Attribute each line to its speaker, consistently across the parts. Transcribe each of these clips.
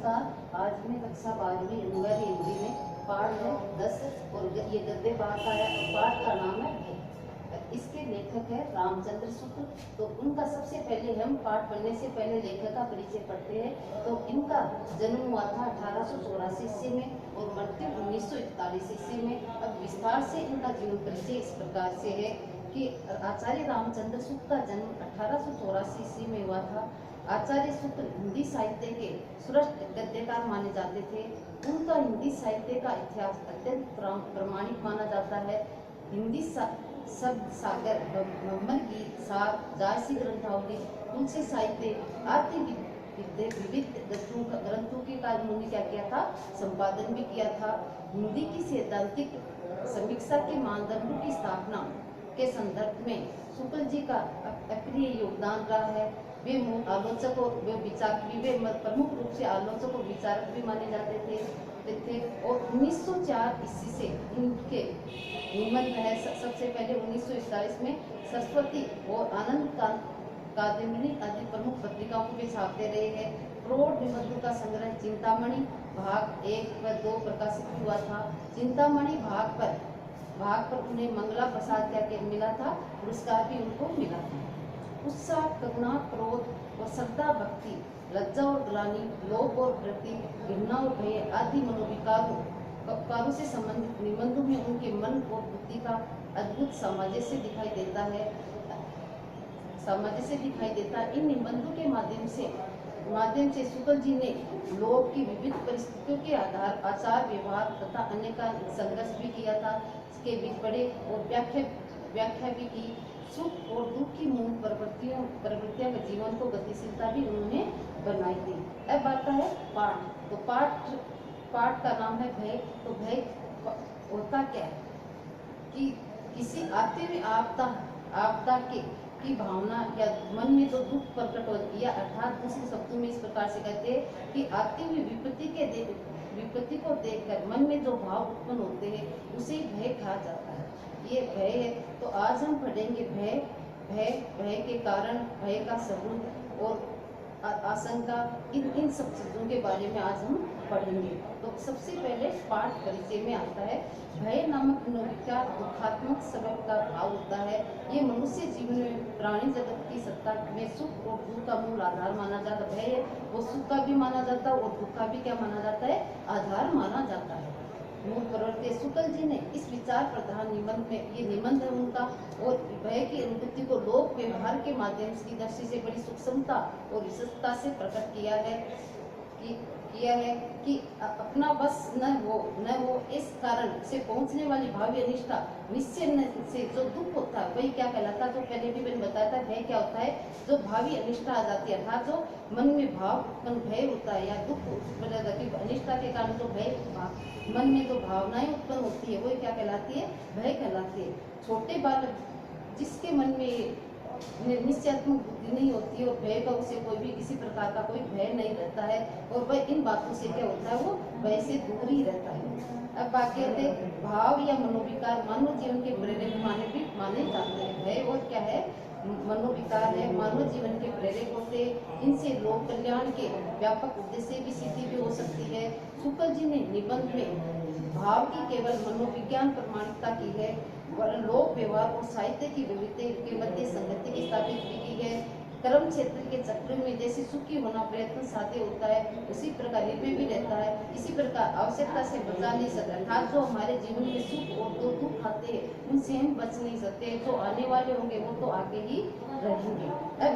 Speaker 1: नमस्कार। आज मैं कक्षा 12वीं अनुवाद हिंदी में पाठ है 10 और ये गद्य पाठ का है। पाठ का नाम है भय। इसके लेखक है रामचंद्र शुक्ल। तो उनका सबसे पहले हम पाठ पढ़ने से पहले लेखक का परिचय पढ़ते हैं। तो इनका जन्म हुआ था 1884 ईस्वी में और मृत्यु 1941 ईस्वी में। अब विस्तार से इनका जीवन परिचय इस प्रकार से है कि आचार्य रामचंद्र शुक्ल का जन्म 1884 ईस्वी में हुआ था। आचार्य शुक्ल हिंदी साहित्य के श्रेष्ठ गद्यकार माने जाते थे। उनका हिंदी साहित्य का इतिहास अत्यंत प्रामाणिक माना जाता है। हिंदी शब्द सागर, ब्रह्मन गीत, सार, जायसी ग्रंथावली, तुलसी साहित्य आदि विविध ग्रंथों के कार्य उन्होंने क्या किया था, संपादन भी किया था। हिंदी की सैद्धांतिक समीक्षा के मानदंडों की स्थापना के संदर्भ में शुक्ल जी का अप्रिय योगदान रहा है। वे आलोचक और वे विचारक भी, वे प्रमुख रूप से आलोचक और विचारक भी माने जाते थे। और 1904 ईस्वी से उनके निबंध है। सबसे पहले 1941 में सरस्वती और आनंद कादम्बिनी आदि प्रमुख पत्रिकाओं को वे छापते रहे हैं। प्रौढ़ निबंधों का संग्रह चिंतामणि भाग 1 व 2 प्रकाशित हुआ था। चिंतामणि भाग पर उन्हें मंगला प्रसाद क्या मिला था, पुरस्कार भी उनको मिला था। उत्साह, करुणा, क्रोध और श्रद्धा, भक्ति, लज्जा और ग्लानि, लोभ और वृत्ति, घृणा और भय आदि मनोविकारों से संबंधित निबंधों में उनके मन और बुद्धि का अद्भुत सामंजस्य दिखाई देता है। इन निबंधों के माध्यम से शुक्ल जी ने लोग की विविध परिस्थितियों के आचार व्यवहार तथा अन्य का संघर्ष भी किया था। इसके बीच बड़े और व्याख्या भी की। सुख और दुख की मूल प्रवृत्तियां का जीवन को गतिशीलता भी उन्होंने बनाई थी। अब आता है पाठ। तो पाठ का नाम है भय। तो भय होता क्या है कि किसी आती हुई आपदा की भावना या मन में जो दुख प्रकट होती है, अर्थात दूसरे शब्दों में इस प्रकार से कहते हैं कि आती हुई विपत्ति को देखकर मन में जो भाव उत्पन्न होते हैं उसे भय कहा जाता है। ये भय है। तो आज हम पढ़ेंगे भय के कारण, भय का सबूत और आशंका, इन सब चीजों के बारे में आज हम पढ़ेंगे। तो सबसे पहले पाठ परिचय में आता है। भय नामक मनोविकार दुखात्मक सबक का भाव होता है। ये मनुष्य जीवन में प्राणी जगत की सत्ता में सुख और दुख का मूल आधार माना जाता है। भय वो सुख का भी माना जाता है और दुख का भी क्या माना जाता है, आधार माना जाता है। मूल प्रवृत्ति शुक्ल जी ने इस विचार प्रधान निबंध में, ये निबंध है उनका, और भय की अनुभूति को लोक व्यवहार के माध्यम की दृष्टि से बड़ी सूक्ष्मता और विशेषता से प्रकट किया है कि अपना बस न हो इस कारण से पहुंचने वाली भावी अनिष्टा निश्चय से जो दुख होता है वही क्या कहलाता है। जो पहले भी मैंने बताया था, भय क्या होता है, जो भावी अनिष्टा आ जाती है, अर्थात जो मन में भाव उत्पन्न भय होता है या दुख अनिष्टा के कारण जो भय मन में जो भावनाएं उत्पन्न होती है वो क्या कहलाती है, भय कहलाती है। छोटे बालक जिसके मन में निश्चयात्मक बुद्धि नहीं होती है और भय का उसे कोई भी किसी प्रकार का कोई भय नहीं रहता है और वह इन बातों से क्या होता है, वो भय से दूर ही रहता है। अब बाकी है भाव या मनोविकार मानव जीवन के प्रेरक माने जाते हैं। भय और क्या है, मनोविकार है, मानव जीवन के प्रेरक होते। इनसे लोक कल्याण के व्यापक उद्देश्य भी सिद्धि भी हो सकती है। शुक्ल जी ने निबंध में भाव की केवल मनोविज्ञान प्रमाणिकता की है, लोक व्यवहार और साहित्य की विविधता के मध्य संगति की स्थापित भी की है। कर्म क्षेत्र के चक्र में जैसे सुखी होना प्रयत्न साध्य होता है, उसी प्रकार निर्भय भी रहता है। इसी प्रकार आवश्यकता से बचा नहीं सकता, अर्थात जो हमारे जीवन में सुख और जो दुख आते हैं उनसे हम बच नहीं सकते। जो आने वाले होंगे वो तो आगे ही रहेंगे। अब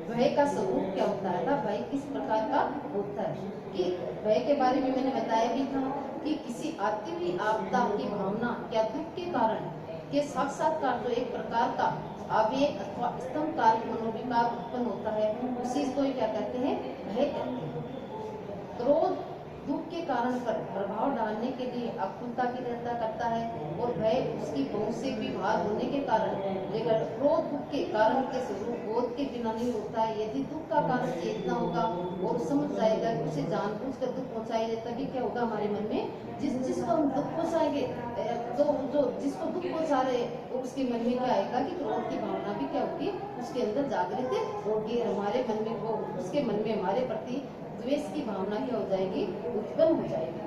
Speaker 1: भय का स्वरूप क्या होता है, भय किस प्रकार का होता है कि भय के बारे में मैंने बताया भी था कि किसी आती हुई आपदा की भावना या दुख के कारण के साक्षात्कार जो एक प्रकार का आवेग अथवा स्तंभकारी मनोविकार उत्पन्न होता है उसी को क्या कहते हैं, भय कहते हैं। क्रोध दुख के कारण पर प्रभाव डालने के लिए आकुलता की रहता करता है और भय उसकी पहुंच से भी बाहर होने के कारण, लेकिन क्रोध दुख के कारण के स्वरूप बोध के बिना नहीं होता है। यदि दुख का कारण चेतना होगा और समझ जाएगा कि उसे जानबूझकर दुख पहुंचाया जाता है, क्या होगा हमारे मन में, जिसको हम दुख पहुंचाएंगे तो जो जिसको दुख पहुंचा रहे तो उसके मन में क्या आएगा कि क्रोध की भावना भी क्या होगी, उसके अंदर जागृत होगी। हमारे मन में वो उसके मन में हमारे प्रति द्वेष की भावना क्या हो जाएगी, उत्पन्न हो जाएगी।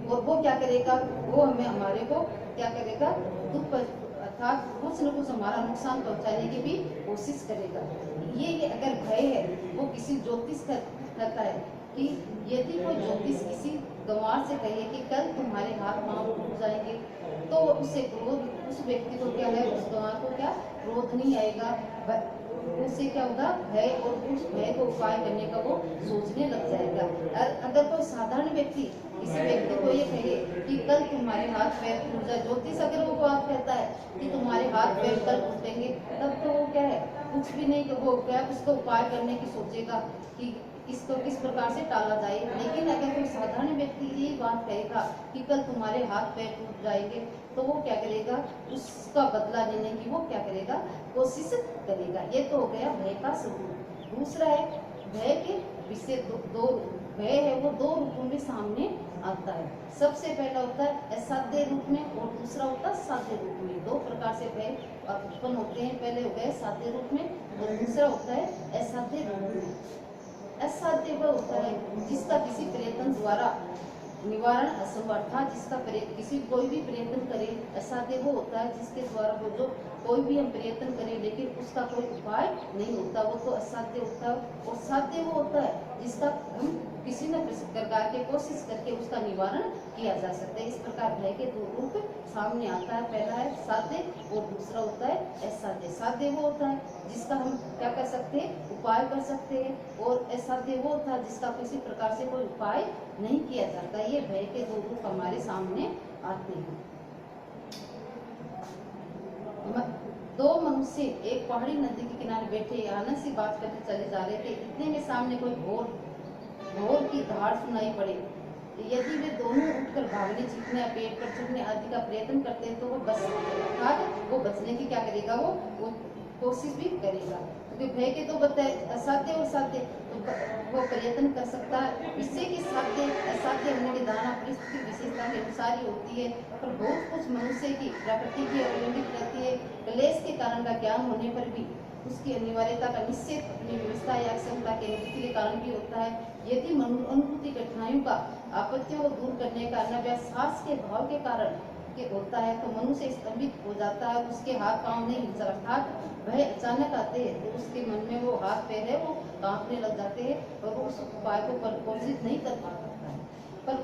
Speaker 1: और वो क्या करेगा, वो हमें हमारे को क्या करेगा, दुख अर्थात कुछ न कुछ हमारा नुकसान पहुंचाने की भी कोशिश करेगा। ये अगर भय है वो किसी ज्योतिष कहता है कि यदि कोई ज्योतिष किसी गंवार से कहे कि कल तुम्हारे हाथ पांव टूट जाएंगे, तो उसे क्रोध, उस व्यक्ति को क्या है, उस गंवार को क्या क्रोध नहीं आएगा, उससे क्या होगा, भय, और उस भय को उपाय करने का वो सोचने लग जाएगा। अगर कोई साधारण व्यक्ति किसी व्यक्ति को ये कहे कि कल तुम्हारे हाथ पैर टूट जाए, ज्योतिष अगर वो बात कहता है कि तुम्हारे हाथ पैर कल टूटेंगे, तब तो वो क्या है, कुछ भी नहीं, तो वो क्या उसको उपाय करने की सोचेगा कि इसको किस प्रकार से टाला जाए। लेकिन अगर कोई साधारण व्यक्ति ये बात कहेगा कि कल तुम्हारे हाथ पैर टूट जाएंगे, तो वो क्या करेगा, उसका बदला लेने की वो क्या करेगा, कोशिश करेगा। ये तो हो गया भय का स्वरूप। दूसरा है भय के विषय, दो भय है वो दो रूपों में सामने आता है। सबसे पहला होता है असाध्य रूप में और दूसरा होता है साध्य रूप में। दो प्रकार से भय उत्पन्न होते हैं, पहले हो गए साध्य रूप में और दूसरा होता है असाध्य रूप में। असाध्य वह होता है जिसका किसी प्रयत्न द्वारा निवारण असंभव, अर्थात जिसका किसी कोई भी प्रयत्न करे। असाध्य वो होता है जिसके द्वारा वो जो कोई भी हम प्रयत्न करें लेकिन उसका कोई उपाय नहीं होता, वो तो असाध्य होता है। और साध्य वो होता है जिसका हम किसी न किसी प्रकार के कोशिश करके उसका निवारण किया जा सकता है। इस प्रकार भय के दो रूप सामने आता है, पहला है साध्य और दूसरा होता है असाध्य। साध्य वो होता है जिसका हम क्या कर सकते हैं, उपाय कर सकते हैं, और असाध्य वो होता है जिसका किसी प्रकार से कोई उपाय नहीं किया जाता। ये भय के दो रूप हमारे सामने आते हैं। दो मनुष्य एक पहाड़ी नदी के किनारे बैठे आनंद से बात करते चले जा रहे थे। इतने में सामने कोई घोर की धाड़ सुनाई पड़े। यदि वे दोनों उठकर भागने, चीखने या पेड़ पर चढ़ने आदि का प्रयत्न करते हैं तो वो बचने की क्या करेगा, वो कोशिश भी करेगा। क्योंकि भय के तो बताए असाध्य और साध्य, तो वो प्रयत्न कर सकता है। इससे कि साध्य असाध्य होने की धारणा परिस्थिति विशेषता के अनुसार ही होती है, पर बहुत कुछ मनुष्य की प्रकृति की अवलंबित रहती है। क्लेश के कारण का ज्ञान होने पर भी उसकी अनिवार्यता का निश्चित अपनी व्यवस्था या क्षमता के अनुभूति के कारण भी होता है। यदि अनुभूति कठिनाइयों का, आपत्तियों को दूर करने का अनायास के भाव के कारण के होता है तो मनुष्य स्तंभित हो जाता है, उसके हाथ पांव नहीं हिल सकता। अर्थात वह अचानक आते हैं तो उसके मन में वो हाथ पैर है वो कांपने लग जाते हैं और वो उस उपाय को परिपोषित नहीं कर पाता है। पर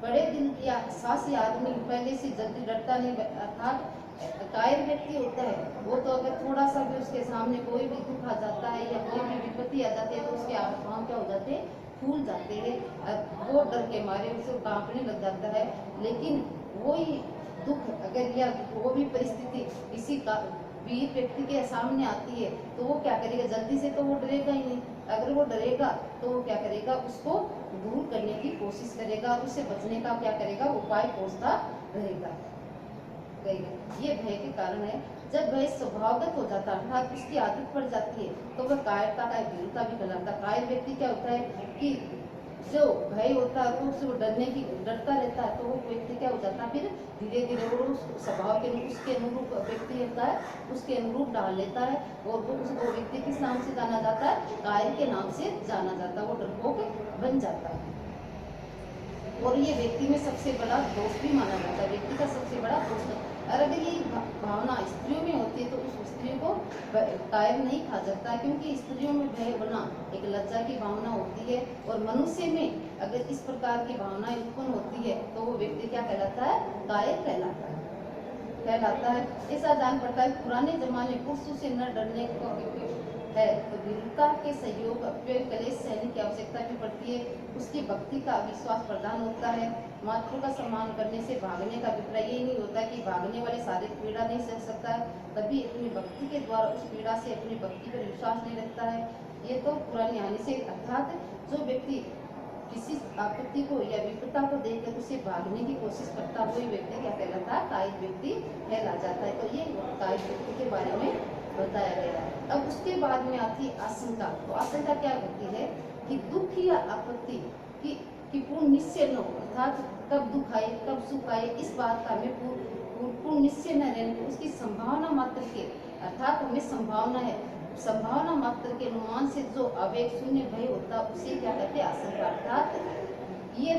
Speaker 1: बड़े दिल या साहसी आदमी पहले से जल्दी डरता नहीं। अर्थात कायर व्यक्ति होता है वो तो अगर थोड़ा सा भी उसके सामने कोई भी दुख आ जाता है या कोई भी विपत्ति आ जाती है तो उसके हाथ पांव क्या हो जाते हैं, फूल जाते हैं, वो डर के मारे उसे कांपने लग जाता है। लेकिन वही दुख अगर या वो भी परिस्थिति किसी का वीर व्यक्ति के सामने आती है तो वो क्या करेगा, जल्दी से तो वो डरेगा ही नहीं। अगर वो डरेगा तो वो क्या करेगा, उसको दूर करने की कोशिश करेगा, उससे बचने का क्या करेगा, उपाय खोजता रहेगा। ये भय के कारण है। जब भय स्वभावगत हो जाता है अर्थात उसकी आदत पड़ जाती है तो वह कायरता का वीरता भी कहलाता है। कायर व्यक्ति क्या होता है कि जो भय होता है वो डरता रहता है तो वो व्यक्ति क्या हो जाता है, फिर धीरे धीरे वो स्वभाव के उसके अनुरूप व्यक्ति होता है, उसके अनुरूप डाल लेता है और वो व्यक्ति किस नाम से जाना जाता है, कायर के नाम से जाना जाता है, वो डरपोक बन जाता है। और ये व्यक्ति में सबसे बड़ा दोष भी माना जाता है, व्यक्ति का सबसे बड़ा दोष। और अगर ये भावना स्त्रियों में होती है तो उस स्त्री को कायर नहीं खा सकता, क्योंकि स्त्रियों में भय होना एक लज्जा की भावना होती है। और मनुष्य में अगर इस प्रकार की भावनाएं उत्पन्न होती है तो वो व्यक्ति क्या कहलाता है, कायर कहलाता है। ऐसा जान पड़ता है पुराने जमाने पुरुषों से न डरने को है तो वीरता के सहयोग क्लेश सहने की आवश्यकता भी पड़ती है। उसकी भक्ति का विश्वास प्रदान होता है। मातृ का सम्मान करने से भागने का अभिप्राय ये नहीं होता कि भागने वाले शारीरिक पीड़ा नहीं सह सकता है, तभी अपनी भक्ति के द्वारा उस पीड़ा से अपनी भक्ति पर विश्वास नहीं रखता है। ये तो पुरानी हानि से, अर्थात जो व्यक्ति किसी आपत्ति को या विपदा को देखकर उसे भागने की कोशिश करता है वही व्यक्ति क्या कहलाता है, कायर व्यक्ति कहला जाता है। तो ये कायर व्यक्ति के बारे में बताया गया है। अब उसके बाद में आती है आशंका। तो आशंका क्या होती है कि दुख या आपत्ति की पूर्ण निश्चय न हो, अर्थात कब दुख आए कब सुख आए इस बात का हमें पूर्ण निश्चय न रहने, उसकी संभावना मात्र के, अर्थात हमें संभावना है संभावना मात्र के अनुमान से जो आवेग शून्य भय होता उसे क्या कहते हैं? आशंका। अर्थात ये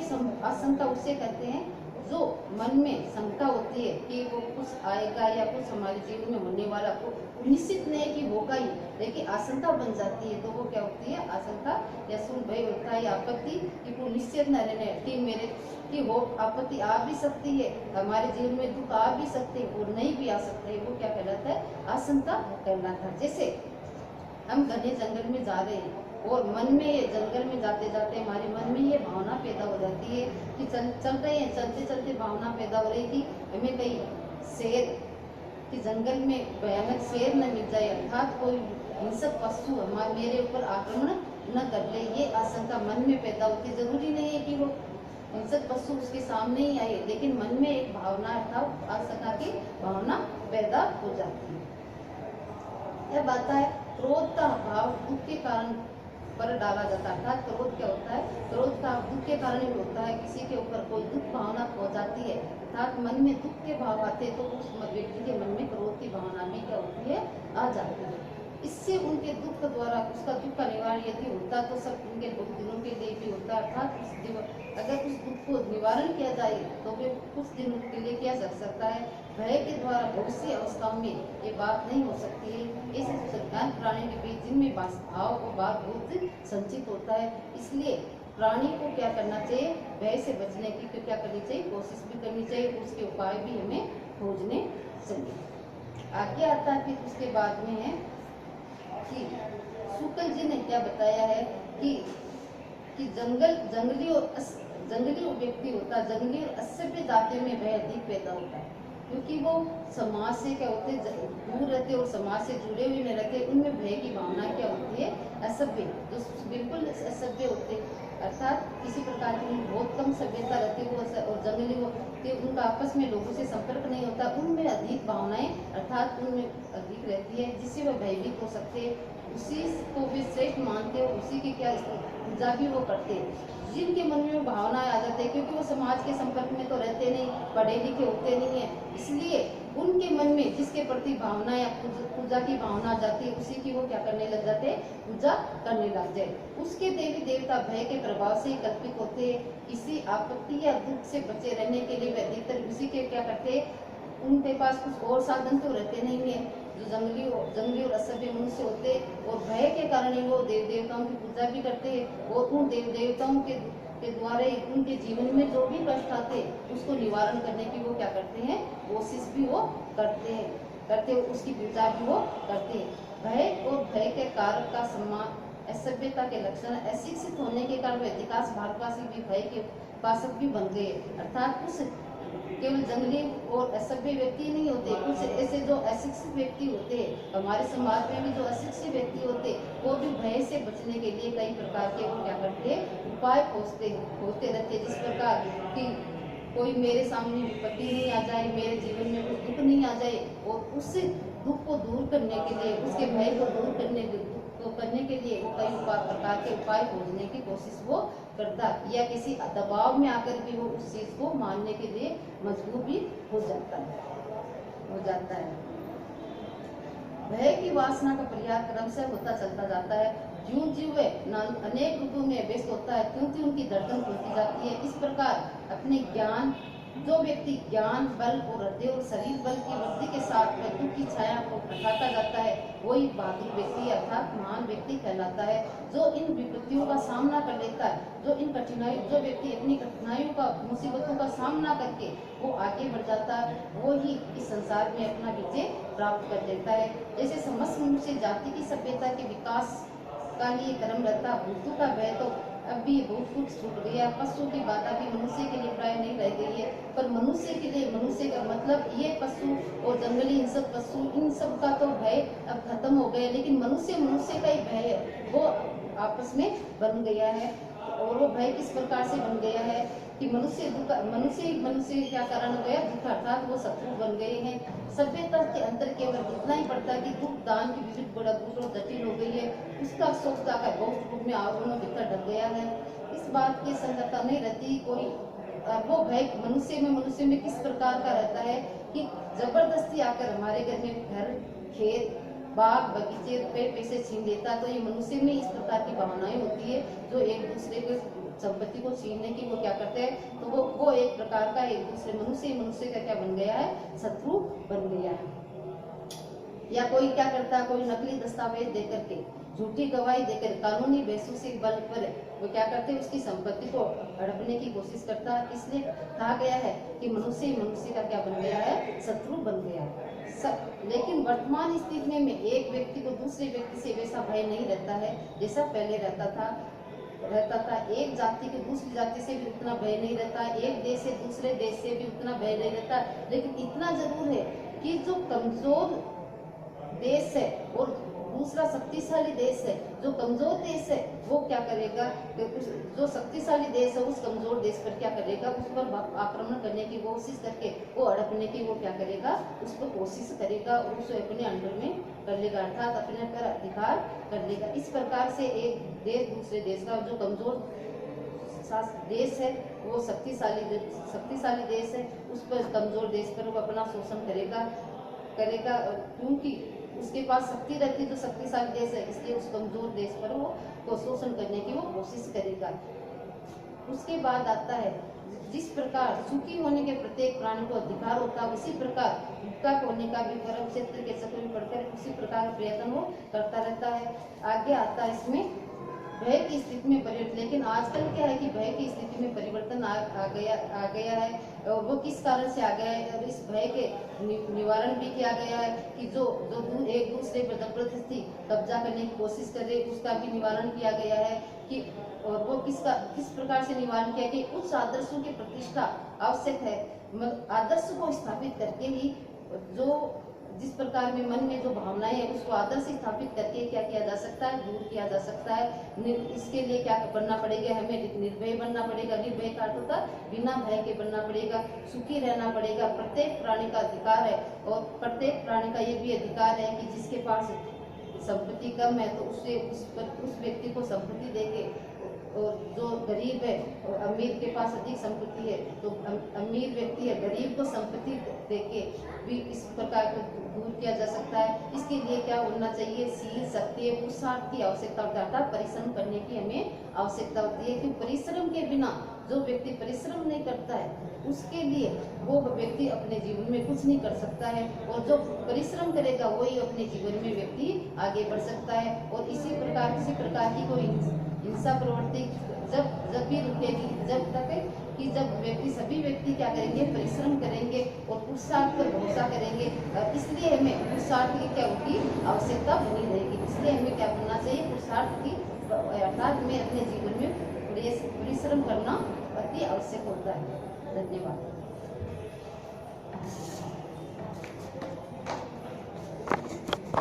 Speaker 1: आशंका उसे कहते हैं जो मन में शंका होती है कि वो कुछ आएगा या कुछ हमारे जीवन में होने वाला, को निश्चित नहीं है कि होगा ही, लेकिन आशंका बन जाती है, तो वो क्या होती है? आशंका या शून्य भय होता है, या आपत्ति कि वो निश्चित न रहने कि मेरे कि वो आपत्ति आ भी सकती है, हमारे जीवन में दुख आ भी सकते हैं और नहीं भी आ सकते हैं, वो क्या कहलाता है? आशंका कहलाता है। जैसे हम घने जंगल में जा रहे हैं और मन में ये जंगल में जाते जाते हमारे मन में ये भावना पैदा हो जाती है कि चल रहे हैं, चलते चलते भावना पैदा हो रही कि हमें कहीं शेर कि जंगल में भयानक शेर न मिल जाए, अर्थात कोई हिंसक पशु हमारे मेरे ऊपर आक्रमण न कर ले, ये आशंका मन में पैदा होती है। जरूरी नहीं है कि वो हिंसक पशु उसके सामने ही आए, लेकिन मन में एक भावना अर्थात आशंका की भावना पैदा हो जाती है। यह बात है क्रोध का भाव दुख के कारण पर डाला जाता है। अर्थात क्रोध क्या होता है? क्रोध का दुख के कारण ही होता है, किसी के ऊपर कोई दुख भावना हो जाती है, अर्थात मन में दुख के भाव आते हैं, तो उस व्यक्ति के मन में क्रोध की भावना भी क्या होती है? आ जाती है। इससे उनके दुख द्वारा उसका दुख का निवारण यदि होता तो सब उनके बहुत दिनों के लिए भी होता है, अर्थात अगर उस दुख को निवारण किया जाए तो वे कुछ दिनों के लिए किया जा सकता है। भय के द्वारा बहुत सी अवस्थाओं में ये बात नहीं हो सकती है। ऐसे संज्ञान प्राणी के बीच जिनमें भाव और भाव बहुत संचित होता है, इसलिए प्राणी को क्या करना चाहिए? भय से बचने की तो क्या करनी चाहिए? कोशिश भी करनी चाहिए, उसके उपाय भी हमें खोजने चाहिए। आगे आता है फिर उसके बाद में है कि शुक्ल जी ने क्या बताया है कि जंगली व्यक्ति होता है, जंगली और असभ्य जातियों में भय अधिक पैदा होता है, क्योंकि वो समाज से क्या होते दूर रहते और समाज से जुड़े हुए नहीं रहते, उनमें भय की भावना क्या होती है? असभ्य, जो बिल्कुल असभ्य होते, अर्थात किसी प्रकार की बहुत कम सभ्यता रहती है वो, और जंगली वो कि उनका आपस में लोगों से संपर्क नहीं होता, उनमें अधिक भावनाएं अर्थात उनमें अधिक रहती है, जिससे वह भयभीत हो सकते हैं, उसी को वे श्रेष्ठ मानते हैं, उसी की क्या पूजा भी वो करते हैं। जिनके मन में भावनाएं आ जाती है, क्योंकि वो समाज के संपर्क में तो रहते नहीं, पढ़े लिखे होते नहीं है, इसलिए उनके मन में जिसके प्रति भावना या पूजा की भावना आ जाती है, उसी की वो क्या करने लग जाते हैं? पूजा करने लग जाए। उसके देवी देवता भय के प्रभाव से कल्पित होते हैं, किसी आपत्ति या दुख से बचे रहने के लिए वे अधिकतर उसी के क्या करते हैं? उनके पास कुछ और साधन तो रहते नहीं है, जो जंगली और असभ्य मनुष्य होते, और भय के कारण ही वो देव देवताओं की पूजा भी करते हैं, और उन देव देवताओं के द्वारा उनके जीवन में जो भी कष्ट आते उसको निवारण करने की वो क्या करते हैं? कोशिश भी वो करते उसकी पूजा भी वो करते हैं। भय और भय के कारक का सम्मान असभ्यता के लक्षण, अशिक्षित होने के कारण अधिकांश भारतवासी भी भय के उपासक भी बन गए, अर्थात उस केवल जंगली और असभ्य व्यक्ति नहीं होते, कुछ ऐसे जो अशिक्षित व्यक्ति होते हैं, हमारे समाज में भी जो अशिक्षित व्यक्ति होते वो भी भय से बचने के लिए कई प्रकार के वो क्या करते हैं? उपाय खोजते रहते हैं, जिस प्रकार कि कोई मेरे सामने विपत्ति नहीं आ जाए, मेरे जीवन में कोई दुख नहीं आ जाए, और उस दुख को दूर करने के लिए, उसके भय को दूर करने के लिए वो कई प्रकार के उपाय खोजने की कोशिश वो करता, या किसी दबाव में आकर भी वो उस चीज को मानने के लिए मजबूर भी हो जाता है। भय की वासना का प्रयास क्रमशः होता चलता जाता है, ज्यों-ज्यों वह अनेक रूपों में व्यस्त होता है, त्यों-त्यों उनकी धड़कन बढ़ती जाती है। इस प्रकार अपने ज्ञान, जो व्यक्ति ज्ञान बल और हृदय और शरीर बल की वृद्धि के साथ दुख की छाया को हटाता जाता है, वही बहादुर व्यक्ति अर्थात महान व्यक्ति कहलाता है, जो इन विपत्तियों का सामना कर लेता है, जो व्यक्ति अपनी कठिनाइयों का, मुसीबतों का सामना करके वो आगे बढ़ जाता है, वो ही इस संसार में अपना विजय प्राप्त कर लेता है। जैसे समस्त मनुष्य जाति की सभ्यता के विकास का ही क्रम रहता, मृत्यु का भय तो अब भी बहुत कुछ छूट गया, पशु की बाधा भी मनुष्य के लिए प्राय नहीं रह गई है, पर मनुष्य के लिए, मनुष्य का मतलब ये पशु और जंगली हिंसक पशु, इन सब का तो भय अब खत्म हो गया, लेकिन मनुष्य का ही भय है वो आपस में बन गया है। और वो भय किस प्रकार से बन गया है कि मनुष्य क्या कारण हो गया? दुख, अर्थात वो शत्रु बन गए हैं। सभ्यता के अंतर केवल इतना ही पड़ता है कि दुख दान की विविध बड़ा और जटिल हो गई है, उसका सोचता का बहुत रूप में आवरणों भीतर ढक गया है। इस बात की संगतता नहीं रहती कोई, वो भय मनुष्य में किस प्रकार का रहता है कि जबरदस्ती आकर हमारे घर में घर, खेत, बाग बगीचे रुपए पैसे छीन लेता है, तो ये मनुष्य में इस प्रकार की भावनाएं होती है जो एक दूसरे के संपत्ति को छीनने की वो क्या करते हैं, तो वो एक प्रकार का एक दूसरे मनुष्य का क्या बन गया है, शत्रु बन गया है। या कोई क्या करता है, कोई नकली दस्तावेज देकर के, झूठी गवाही देकर, कानूनी बहसों से बल पर वो क्या करते हैं, उसकी संपत्ति को हड़पने की कोशिश करता है। इसलिए कहा गया है कि मनुष्य का क्या बन गया है, शत्रु बन गया है। लेकिन वर्तमान स्थिति में एक व्यक्ति को दूसरे व्यक्ति से वैसा भय नहीं रहता है जैसा पहले रहता था। एक जाति को दूसरी जाति से भी उतना भय नहीं रहता, एक देश से दूसरे देश से भी उतना भय नहीं रहता। लेकिन इतना जरूर है कि जो कमजोर देश है और दूसरा शक्तिशाली देश है, जो कमजोर देश है वो क्या करेगा, जो शक्तिशाली देश है उस कमजोर देश पर क्या करेगा, उस पर आक्रमण करने की कोशिश करके वो हड़पने की वो क्या करेगा, उस पर कोशिश करेगा और उसे अपने अंडर में कर लेगा, अर्थात अपने पर अधिकार कर लेगा। इस प्रकार से एक देश दूसरे देश का जो कमजोर देश है वो शक्तिशाली देश है, उस पर कमजोर देश पर वो अपना शोषण करेगा, क्योंकि उसके पास शक्ति रहती जो शक्तिशाली देश है, इसलिए उस कमजोर देश पर वो शोषण करने की वो कोशिश करेगा। उसके बाद आता है, जिस प्रकार सुखी होने के प्रत्येक प्राणी को अधिकार होता है, उसी प्रकार भूखा होने का भी परम क्षेत्र के चक्र में पड़कर उसी प्रकार प्रयत्न वो करता रहता है। आगे आता है इसमें भय की स्थिति में परिवर्तन। लेकिन आजकल क्या है कि भय की स्थिति में परिवर्तन आ गया है, और वो किस कारण से आ गया है, और इस भय के निवारण भी किया गया है कि जो एक दूसरे पर जबरदस्ती कब्जा करने की कोशिश कर रहे, उसका भी निवारण किया गया है कि, और वो किस प्रकार से निवारण किया कि उच्च आदर्शों की प्रतिष्ठा आवश्यक है। आदर्श को स्थापित करके ही जो जिस प्रकार में मन में जो भावनाएं है उसको आदर्श स्थापित करके क्या किया जा सकता है, दूर किया जा सकता है। इसके लिए क्या बनना पड़ेगा, हमें निर्भय बनना पड़ेगा। निर्भय का अर्थ होता है बिना भय के बनना पड़ेगा, सुखी रहना पड़ेगा। प्रत्येक प्राणी का अधिकार है, और प्रत्येक प्राणी का ये भी अधिकार है कि जिसके पास संपत्ति कम है तो उस व्यक्ति को संपत्ति देके, और जो गरीब है और अमीर के पास अधिक संपत्ति है तो अमीर व्यक्ति है गरीब को संपत्ति देके भी इस प्रकार को दूर किया जा सकता है। इसके लिए क्या होना चाहिए, शील शक्ति पुरुषार्थ की आवश्यकता होती है, अर्थात परिश्रम करने की हमें आवश्यकता होती है। क्योंकि परिश्रम के बिना जो व्यक्ति परिश्रम नहीं करता है उसके लिए वो व्यक्ति अपने जीवन में कुछ नहीं कर सकता है, और जो परिश्रम करेगा वही अपने जीवन में व्यक्ति आगे बढ़ सकता है। और किसी प्रकार की कोई हिंसा प्रवृत्ति जब भी रुकेगी, जब तक कि जब सभी व्यक्ति क्या करेंगे, परिश्रम करेंगे और पुरुषार्थ पर भरोसा करेंगे। इसलिए हमें पुरुषार्थ की क्या होगी, आवश्यकता बनी रहेगी। इसलिए हमें क्या करना चाहिए, पुरुषार्थ की अर्थात में अपने जीवन में परिश्रम करना अति आवश्यक होता है। धन्यवाद।